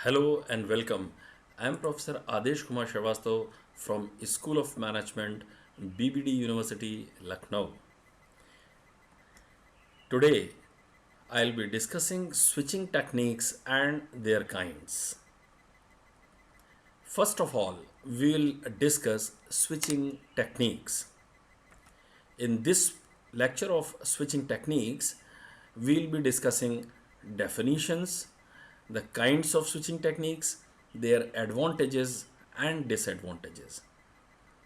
Hello and welcome. I am Professor Adesh Kumar Sharvastav from School of Management, BBD University, Lucknow. Today, I'll be discussing switching techniques and their kinds. First of all, we'll discuss switching techniques. In this lecture of switching techniques, we'll be discussing definitions, the kinds of switching techniques, their advantages and disadvantages.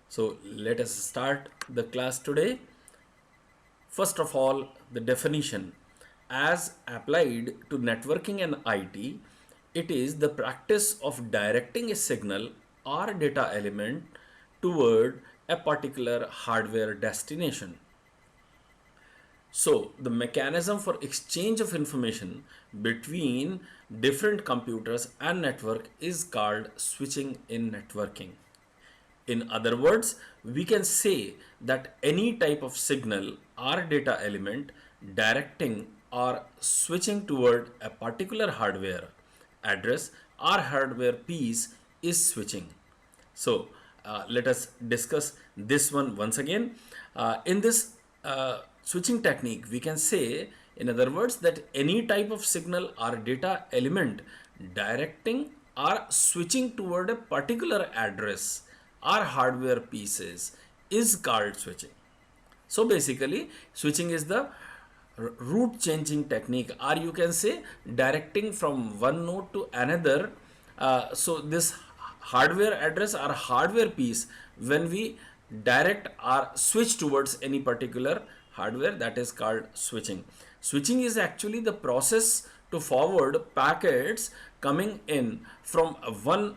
So let us start the class today. First of all, the definition. As applied to networking and IT, it is the practice of directing a signal or data element toward a particular hardware destination. So, the mechanism for exchange of information between different computers and network is called switching in networking. In other words, we can say that any type of signal or data element directing or switching toward a particular hardware address or hardware piece is switching. So let us discuss this one once again. In this switching technique, we can say, in other words, that any type of signal or data element directing or switching toward a particular address or hardware pieces is called switching. So basically, switching is the route changing technique, or you can say directing from one node to another. So this hardware address or hardware piece, when we direct or switch towards any particular hardware, that is called switching. Switching is actually the process to forward packets coming in from one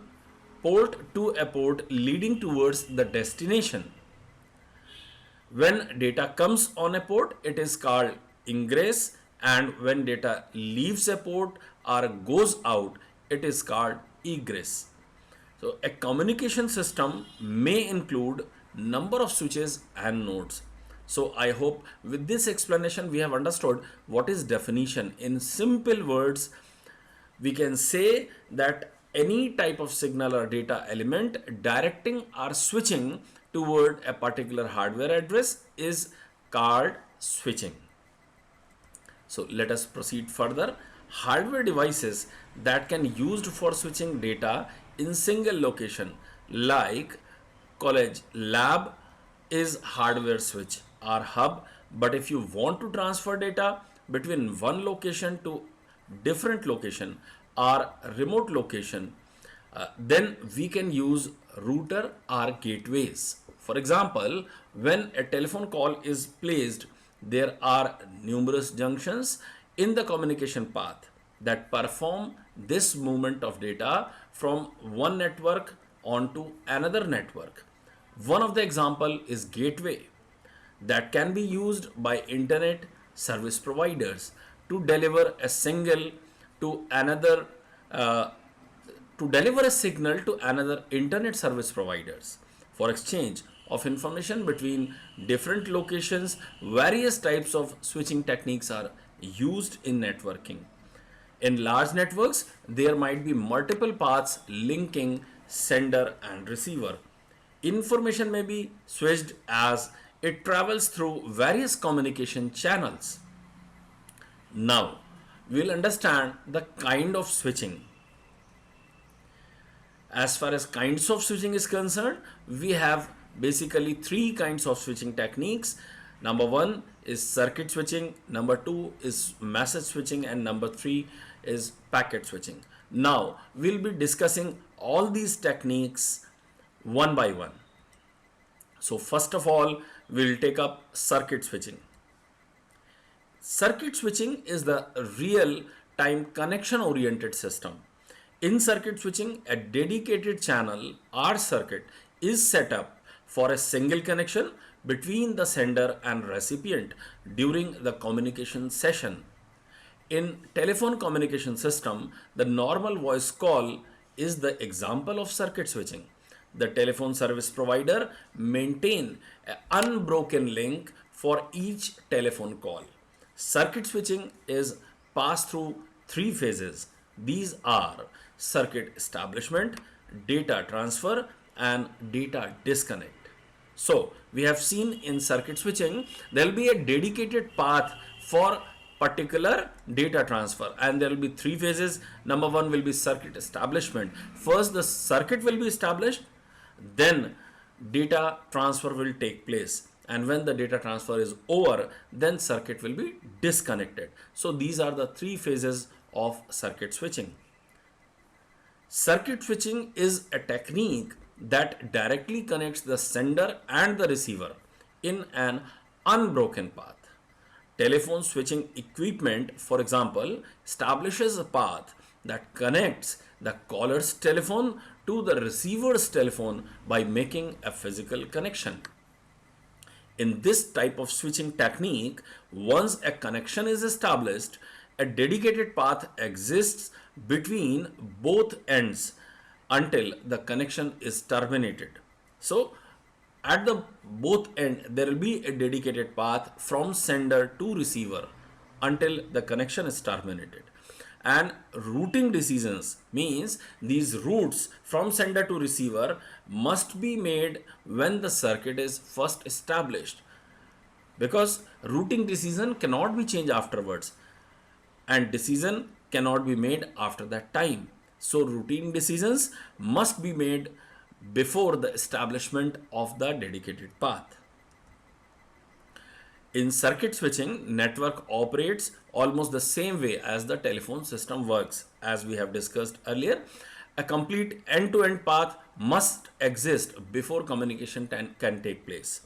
port to a port leading towards the destination. When data comes on a port, it is called ingress, and when data leaves a port or goes out, it is called egress. So a communication system may include number of switches and nodes. So I hope with this explanation we have understood what is definition. In simple words, we can say that any type of signal or data element directing or switching toward a particular hardware address is called switching. So let us proceed further. Hardware devices that can used for switching data in single location, like college lab is hardware switch or hub. But if you want to transfer data between one location to different location or remote location, then we can use router or gateways. For example, when a telephone call is placed, there are numerous junctions in the communication path that perform this movement of data from one network onto another network. One of the example is gateway that can be used by internet service providers to deliver a single to another uh, to deliver a signal to another internet service providers for exchange of information between different locations. Various types of switching techniques are used in networking. In large networks, there might be multiple paths linking sender and receiver. Information may be switched as it travels through various communication channels. Now, we'll understand the kind of switching. As far as kinds of switching is concerned, we have basically three kinds of switching techniques. Number one is circuit switching, number two is message switching, and number three is packet switching. Now we'll be discussing all these techniques one by one. So first of all, we'll take up circuit switching. Circuit switching is the real time connection oriented system. In circuit switching, a dedicated channel or circuit is set up for a single connection between the sender and recipient during the communication session. In telephone communication system, the normal voice call is the example of circuit switching. The telephone service provider maintain an unbroken link for each telephone call. Circuit switching is passed through three phases. These are circuit establishment, data transfer, and data disconnect. So we have seen in circuit switching, there will be a dedicated path for particular data transfer, and there will be three phases. Number one will be circuit establishment. First, the circuit will be established, then data transfer will take place, and when the data transfer is over, then circuit will be disconnected. So these are the three phases of circuit switching. Circuit switching is a technique that directly connects the sender and the receiver in an unbroken path. Telephone switching equipment, for example, establishes a path that connects the caller's telephone to the receiver's telephone by making a physical connection. In this type of switching technique, once a connection is established, a dedicated path exists between both ends until the connection is terminated. So, at the both end, there will be a dedicated path from sender to receiver until the connection is terminated. And routing decisions means these routes from sender to receiver must be made when the circuit is first established, because routing decision cannot be changed afterwards and decision cannot be made after that time. So routine decisions must be made before the establishment of the dedicated path. In circuit switching, network operates almost the same way as the telephone system works. As we have discussed earlier, a complete end-to-end path must exist before communication can take place.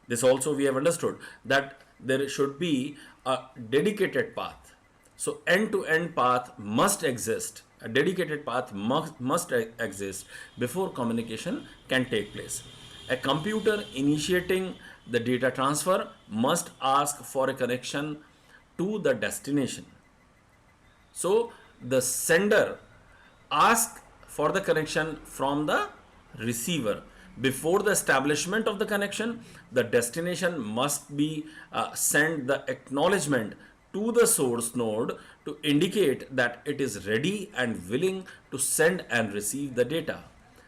This also we have understood that there should be a dedicated path. So end-to-end path must exist. A dedicated path must exist before communication can take place. A computer initiating the data transfer must ask for a connection to the destination. So the sender asks for the connection from the receiver. Before the establishment of the connection, the destination must be send the acknowledgement to the source node to indicate that it is ready and willing to send and receive the data.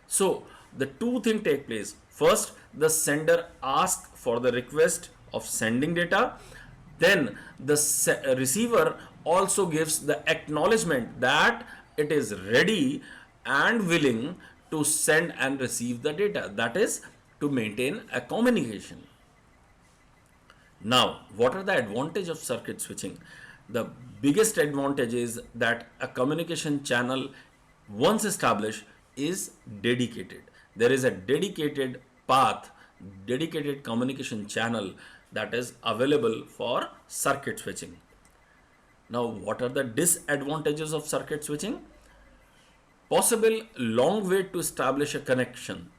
So the two things take place. First, the sender asks for the request of sending data. Then the receiver also gives the acknowledgement that it is ready and willing to send and receive the data. That is to maintain a communication. Now, what are the advantages of circuit switching? The biggest advantage is that a communication channel, once established, is dedicated. There is a dedicated path, dedicated communication channel that is available for circuit switching. Now, what are the disadvantages of circuit switching? Possible long wait to establish a connection.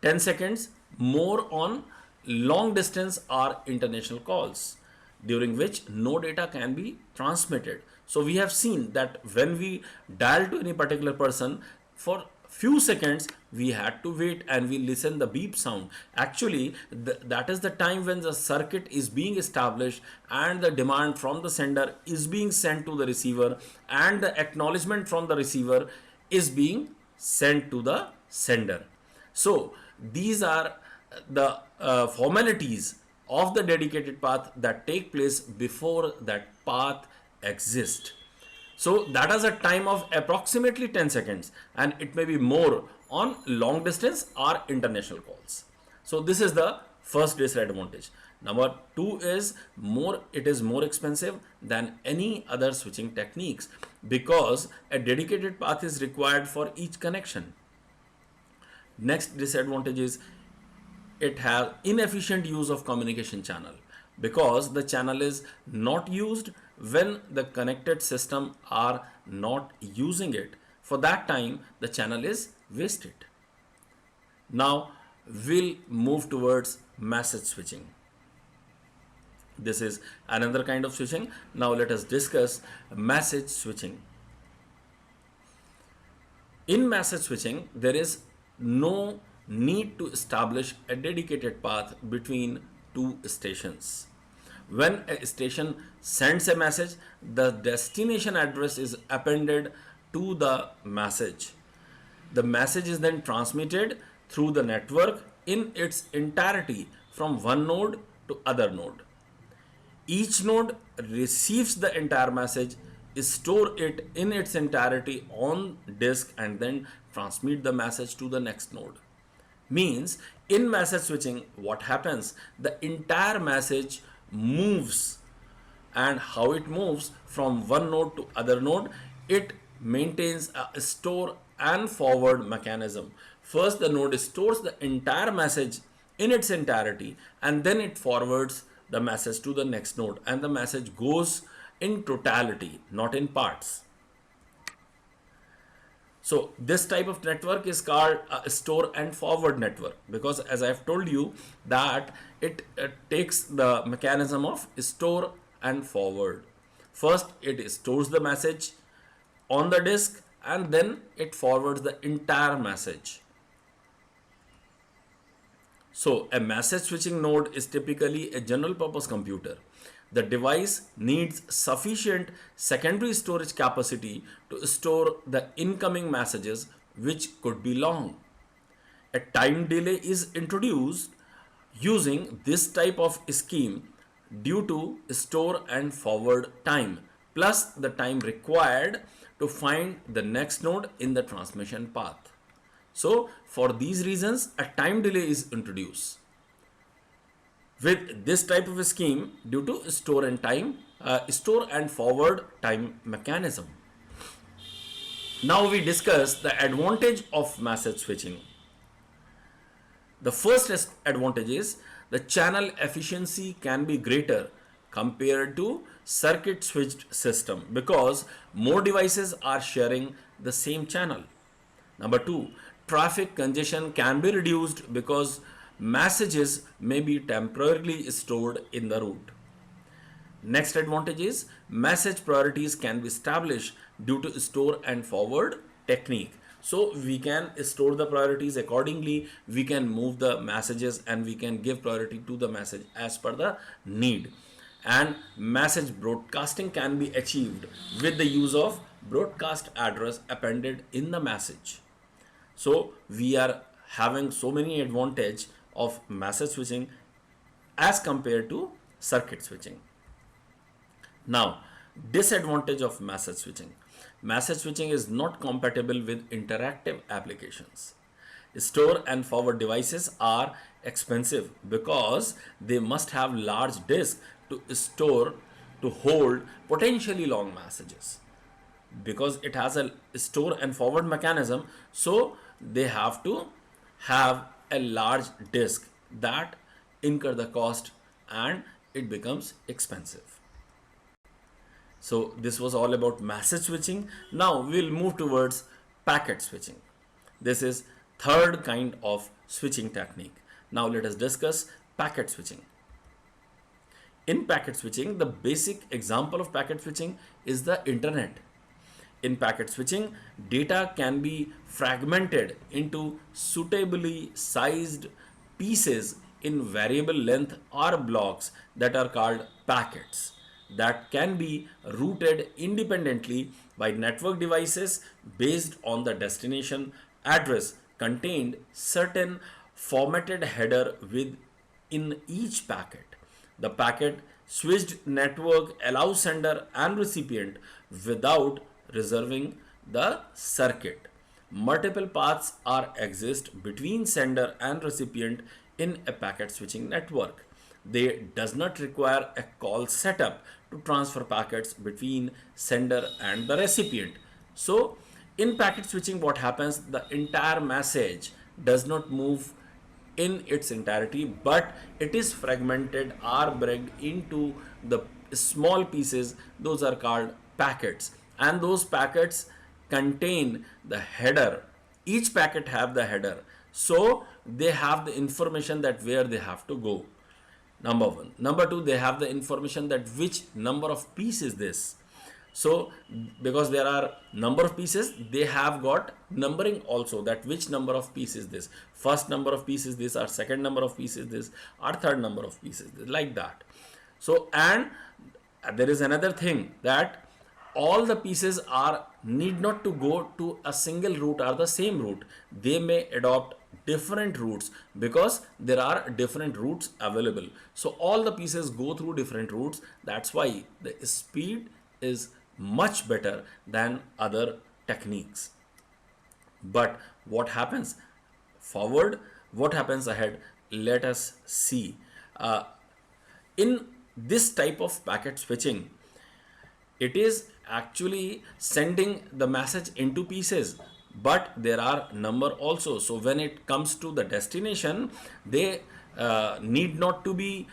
10 seconds more on long distance or international calls, during which no data can be transmitted. So we have seen that when we dial to any particular person, for few seconds we had to wait and we listen the beep sound. Actually that is the time when the circuit is being established and the demand from the sender is being sent to the receiver and the acknowledgement from the receiver is being sent to the sender. So these are the formalities of the dedicated path that take place before that path exists. So that is a time of approximately 10 seconds and it may be more on long distance or international calls. So this is the first disadvantage. Number two is it is more expensive than any other switching techniques because a dedicated path is required for each connection. Next disadvantage is it has inefficient use of communication channel because the channel is not used when the connected system are not using it. For that time the channel is wasted. Now we'll move towards message switching. This is another kind of switching. Now let us discuss message switching. In message switching, there is no need to establish a dedicated path between two stations. When a station sends a message, the destination address is appended to the message. The message is then transmitted through the network in its entirety from one node to other node. Each node receives the entire message, store it in its entirety on disk, and then transmit the message to the next node. Means in message switching, what happens? The entire message moves, and how it moves from one node to other node, it maintains a store and forward mechanism. First the node stores the entire message in its entirety, and then it forwards the message to the next node, and the message goes in totality, not in parts. So this type of network is called a store and forward network, because as I've told you that it takes the mechanism of store and forward. First it stores the message on the disk, and then it forwards the entire message. So a message switching node is typically a general purpose computer. The device needs sufficient secondary storage capacity to store the incoming messages, which could be long. A time delay is introduced using this type of scheme due to store and forward time, plus the time required to find the next node in the transmission path. So for these reasons, a time delay is introduced with this type of a scheme due to store and forward time mechanism. Now we discuss the advantage of message switching. The first advantage is the channel efficiency can be greater compared to circuit switched system, because more devices are sharing the same channel. Number two, traffic congestion can be reduced because messages may be temporarily stored in the route. Next advantage is message priorities can be established due to store and forward technique. So we can store the priorities accordingly, we can move the messages, and we can give priority to the message as per the need. And message broadcasting can be achieved with the use of broadcast address appended in the message. So we are having so many advantage of message switching as compared to circuit switching. Now, disadvantage of message switching. Message switching is not compatible with interactive applications. Store and forward devices are expensive because they must have large disk to store to hold potentially long messages. Because it has a store and forward mechanism, so they have to have a large disk that incur the cost, and it becomes expensive. So this was all about message switching. Now we'll move towards packet switching. This is third kind of switching technique. Now let us discuss packet switching. In packet switching, the basic example of packet switching is the internet. In packet switching, data can be fragmented into suitably sized pieces in variable length or blocks that are called packets, that can be routed independently by network devices based on the destination address contained certain formatted header within each packet. The packet switched network allows sender and recipient without reserving the circuit. Multiple paths are exist between sender and recipient in a packet switching network. They does not require a call setup to transfer packets between sender and the recipient. So in packet switching, what happens? The entire message does not move in its entirety, but it is fragmented or break into the small pieces. Those are called packets, and those packets contain the header. Each packet have the header, so they have the information that where they have to go. Number one. Number two, they have the information that which number of piece is this. So because there are number of pieces, they have got numbering also, that which number of pieces this, first number of pieces this, or second number of pieces this, or third number of pieces this, like that. So, and there is another thing, that all the pieces are need not to go to a single route or the same route. They may adopt different routes because there are different routes available. So all the pieces go through different routes. That's why the speed is much better than other techniques. But what happens forward, what happens ahead, let us see. In this type of packet switching, it is actually sending the message into pieces, but there are number also. So when it comes to the destination, they need not to be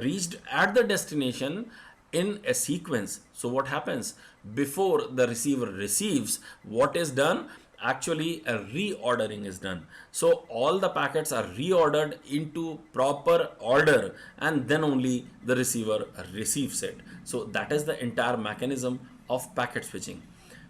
reached at the destination in a sequence. So what happens before the receiver receives, what is done, actually a reordering is done. So all the packets are reordered into proper order, and then only the receiver receives it. So that is the entire mechanism of packet switching.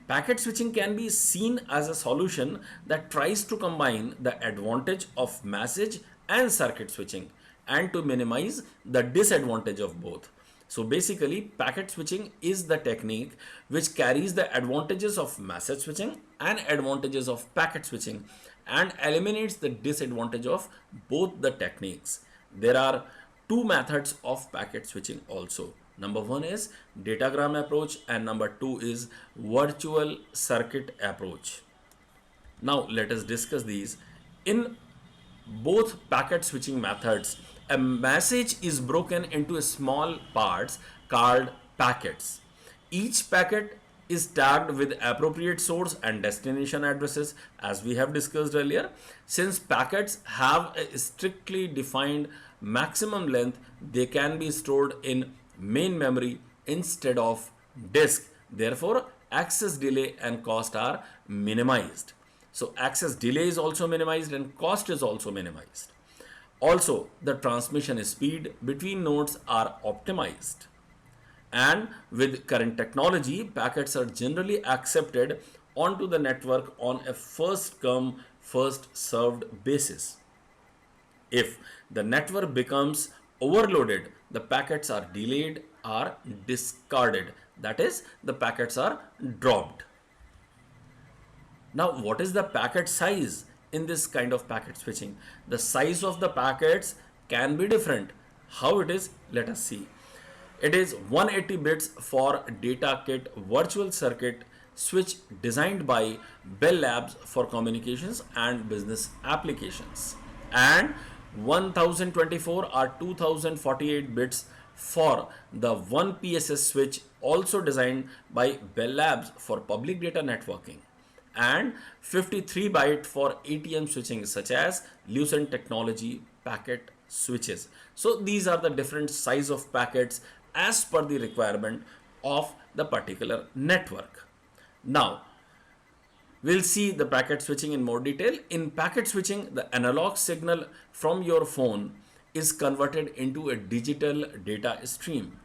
Packet switching can be seen as a solution that tries to combine the advantage of message and circuit switching, and to minimize the disadvantage of both. So basically, packet switching is the technique which carries the advantages of message switching and advantages of packet switching, and eliminates the disadvantage of both the techniques. There are two methods of packet switching also. Number one is datagram approach, and number two is virtual circuit approach. Now let us discuss these. In both packet switching methods, a message is broken into small parts called packets. Each packet is tagged with appropriate source and destination addresses, as we have discussed earlier. Since packets have a strictly defined maximum length, they can be stored in main memory instead of disk. Therefore, access delay and cost are minimized. So access delay is also minimized and cost is also minimized. Also, the transmission speed between nodes are optimized. And with current technology, packets are generally accepted onto the network on a first come, first served basis. If the network becomes overloaded, the packets are delayed or discarded. That is, the packets are dropped. Now, what is the packet size in this kind of packet switching? The size of the packets can be different. How it is? Let us see. It is 180 bits for data kit virtual circuit switch designed by Bell Labs for communications and business applications, and 1024 or 2048 bits for the 1 PSS switch also designed by Bell Labs for public data networking, and 53 byte for ATM switching such as Lucent technology packet switches. So these are the different size of packets as per the requirement of the particular network. Now we'll see the packet switching in more detail. In packet switching, the analog signal from your phone is converted into a digital data stream,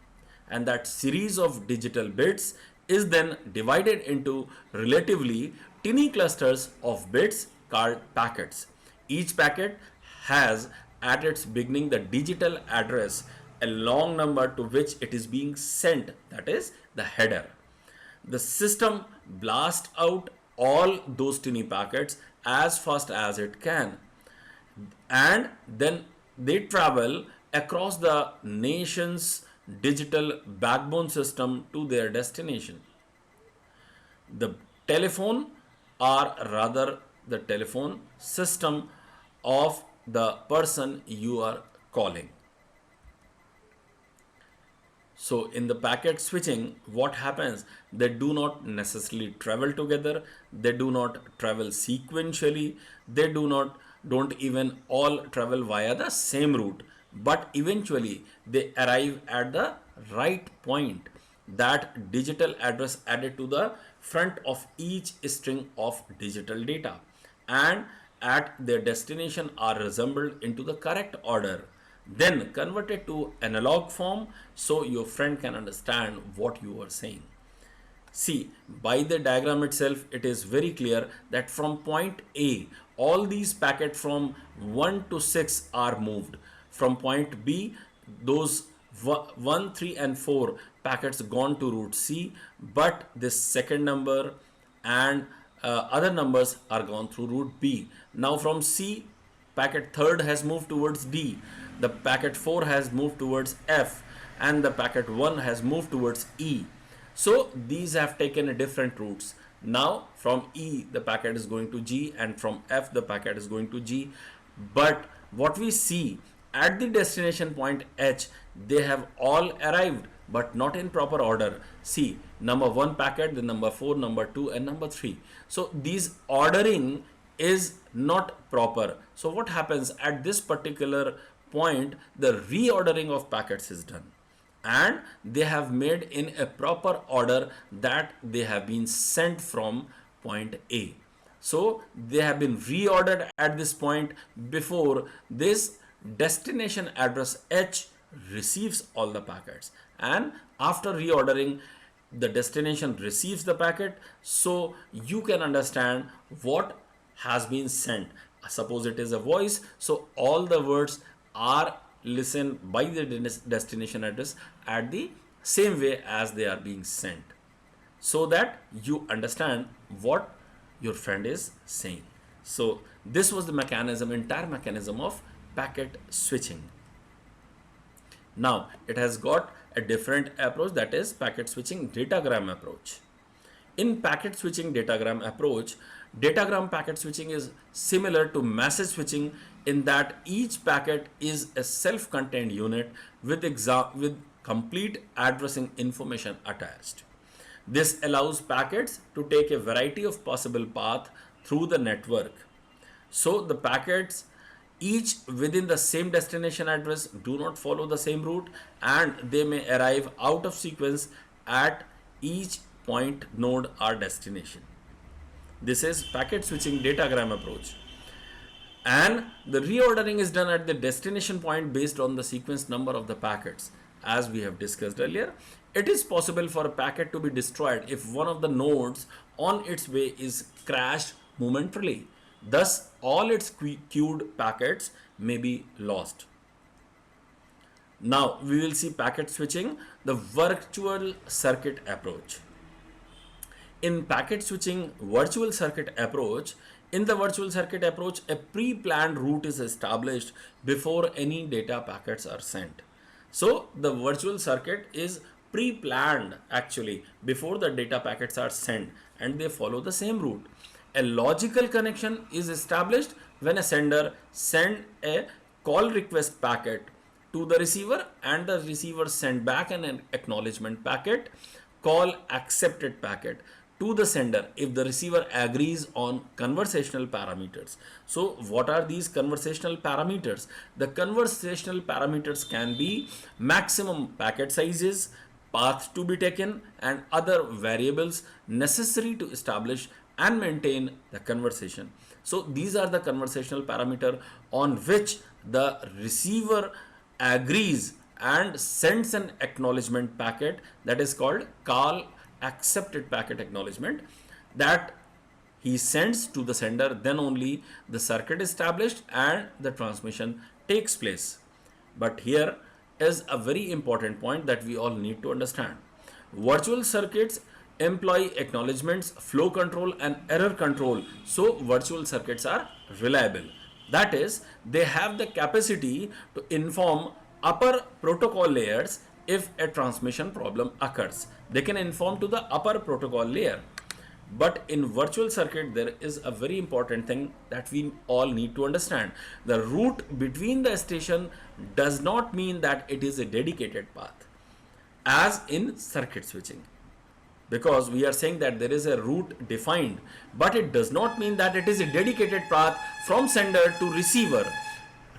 and that series of digital bits is then divided into relatively tiny clusters of bits called packets. Each packet has at its beginning the digital address, a long number to which it is being sent, that is the header. The system blasts out all those tiny packets as fast as it can, and then they travel across the nation's digital backbone system to their destination, the telephone, or rather the telephone system of the person you are calling. So in the packet switching, what happens? They do not necessarily travel together. They do not travel sequentially. They don't even all travel via the same route. But eventually they arrive at the right point. That digital address added to the front of each string of digital data, and at their destination are reassembled into the correct order, then converted to analog form so your friend can understand what you are saying. See, by the diagram itself, it is very clear that from point A, all these packets from 1 to 6 are moved. From point B, those 1, 3 and 4 packets gone to route C, but this second number and other numbers are gone through route B. Now from C, packet third has moved towards D, the packet 4 has moved towards F, and the packet 1 has moved towards E. So these have taken a different routes. Now from E the packet is going to G, and from F the packet is going to G. But what we see at the destination point H, they have all arrived but not in proper order. See, number 1 packet, the number 4, number 2 and number 3. So these ordering is not proper. So what happens at this particular point, the reordering of packets is done, and they have made in a proper order that they have been sent from point A. So they have been reordered at this point before this destination address H receives all the packets, and after reordering the destination receives the packet. So you can understand what has been sent. Suppose it is a voice, so all the words are listened by the destination address at the same way as they are being sent, so that you understand what your friend is saying. So this was the mechanism, entire mechanism of packet switching. Now it has got a different approach, that is packet switching datagram approach. In packet switching datagram approach, datagram packet switching is similar to message switching in that each packet is a self-contained unit with complete addressing information attached. This allows packets to take a variety of possible paths through the network. So the packets each within the same destination address do not follow the same route, and they may arrive out of sequence at each point node or destination. This is packet switching datagram approach. And the reordering is done at the destination point based on the sequence number of the packets. As we have discussed earlier, it is possible for a packet to be destroyed if one of the nodes on its way is crashed momentarily. Thus, all its queued packets may be lost. Now, we will see packet switching, the virtual circuit approach. In packet switching virtual circuit approach, in the virtual circuit approach, a pre-planned route is established before any data packets are sent. So the virtual circuit is pre-planned actually before the data packets are sent, and they follow the same route. A logical connection is established when a sender send a call request packet to the receiver, and the receiver send back an acknowledgement packet, call accepted packet to the sender if the receiver agrees on conversational parameters. So what are these conversational parameters? The conversational parameters can be maximum packet sizes, path to be taken, and other variables necessary to establish and maintain the conversation. So these are the conversational parameter on which the receiver agrees and sends an acknowledgement packet, that is called call accepted packet acknowledgement, that he sends to the sender. Then only the circuit is established and the transmission takes place. But here is a very important point that we all need to understand. Virtual circuits employ acknowledgements, flow control and error control. So virtual circuits are reliable. That is, they have the capacity to inform upper protocol layers if a transmission problem occurs. They can inform to the upper protocol layer. But in virtual circuit, there is a very important thing that we all need to understand. The route between the station does not mean that it is a dedicated path, as in circuit switching. Because we are saying that there is a route defined, but it does not mean that it is a dedicated path from sender to receiver.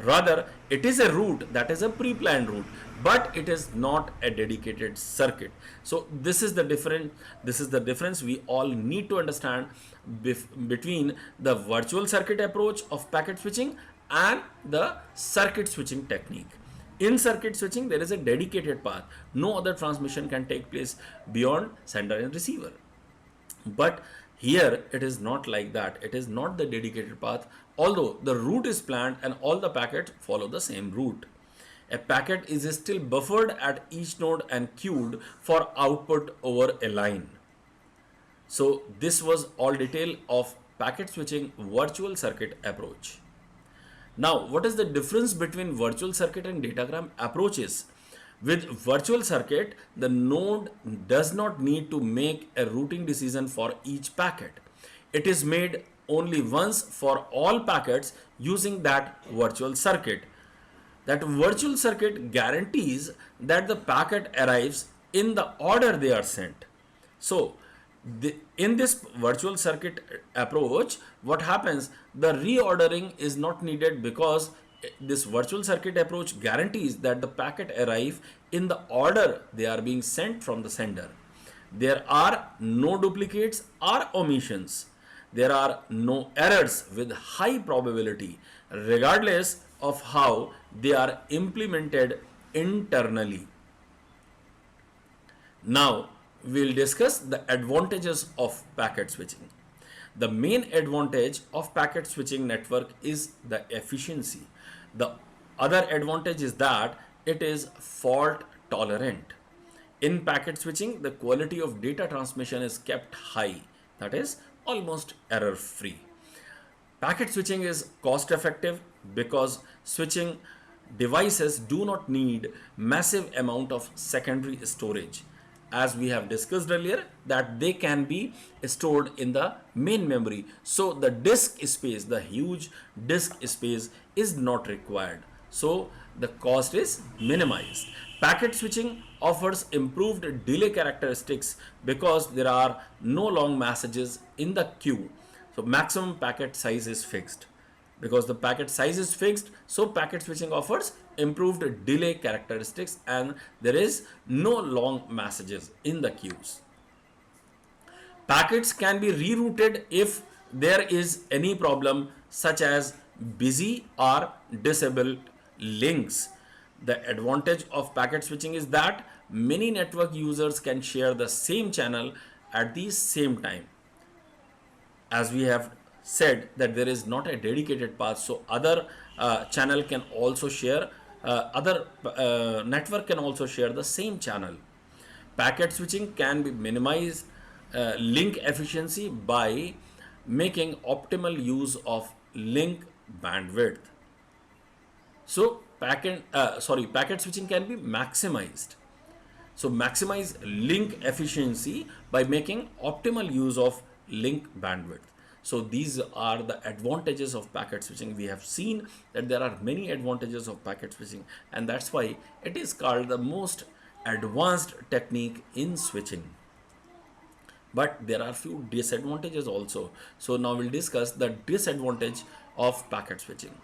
Rather, it is a route that is a pre-planned route, but it is not a dedicated circuit. So this is the difference we all need to understand between the virtual circuit approach of packet switching and the circuit switching technique. In circuit switching, there is a dedicated path. No other transmission can take place beyond sender and receiver. But here it is not like that. It is not the dedicated path, although the route is planned and all the packets follow the same route. A packet is still buffered at each node and queued for output over a line. So this was all detail of packet switching virtual circuit approach. Now, what is the difference between virtual circuit and datagram approaches? With virtual circuit, the node does not need to make a routing decision for each packet. It is made only once for all packets using that virtual circuit. That virtual circuit guarantees that the packet arrives in the order they are sent. So, in this virtual circuit approach, what happens? The reordering is not needed because this virtual circuit approach guarantees that the packet arrive in the order they are being sent from the sender. There are no duplicates or omissions. There are no errors with high probability, regardless of how they are implemented internally. Now, we'll discuss the advantages of packet switching. The main advantage of packet switching network is the efficiency. The other advantage is that it is fault tolerant. In packet switching, the quality of data transmission is kept high, that is almost error free. Packet switching is cost effective because switching devices do not need massive amount of secondary storage. As we have discussed earlier, that they can be stored in the main memory. So the disk space, the huge disk space is not required. So the cost is minimized. Packet switching offers improved delay characteristics because there are no long messages in the queue. So maximum packet size is fixed. Because the packet size is fixed, so packet switching offers improved delay characteristics and there is no long messages in the queues. Packets can be rerouted if there is any problem such as busy or disabled links. The advantage of packet switching is that many network users can share the same channel at the same time. As we have said that there is not a dedicated path, so other channel can also share, other network can also share the same channel. Packet switching can be minimize link efficiency by making optimal use of link bandwidth. So packet switching can be maximized. So maximize link efficiency by making optimal use of link bandwidth. So these are the advantages of packet switching. We have seen that there are many advantages of packet switching, and that's why it is called the most advanced technique in switching. But there are few disadvantages also. So now we'll discuss the disadvantage of packet switching.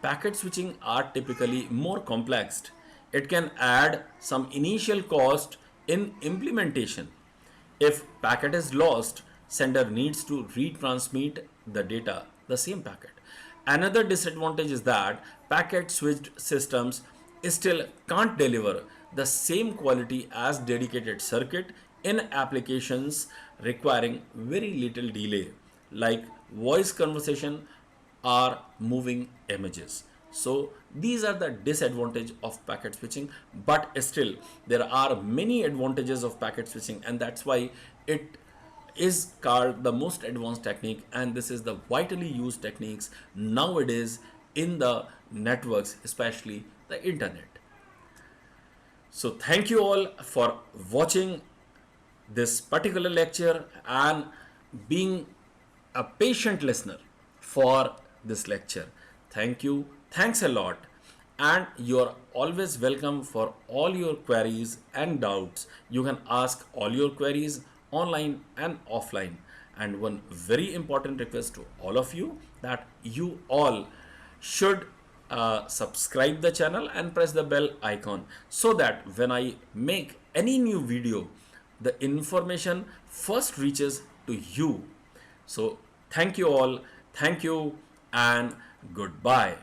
Packet switching are typically more complex. It can add some initial cost in implementation. If packet is lost, sender needs to retransmit the data, the same packet. Another disadvantage is that packet switched systems still can't deliver the same quality as dedicated circuit in applications requiring very little delay, like voice conversation or moving images. So these are the disadvantage of packet switching, but still there are many advantages of packet switching, and that's why it is called the most advanced technique, and this is the vitally used techniques nowadays in the networks, especially the internet. So thank you all for watching this particular lecture and being a patient listener for this lecture. Thank you. Thanks a lot. And you're always welcome for all your queries and doubts. You can ask all your queries online and offline. And one very important request to all of you, that you all should subscribe the channel and press the bell icon, so that when I make any new video, the information first reaches to you. So thank you all. Thank you and goodbye.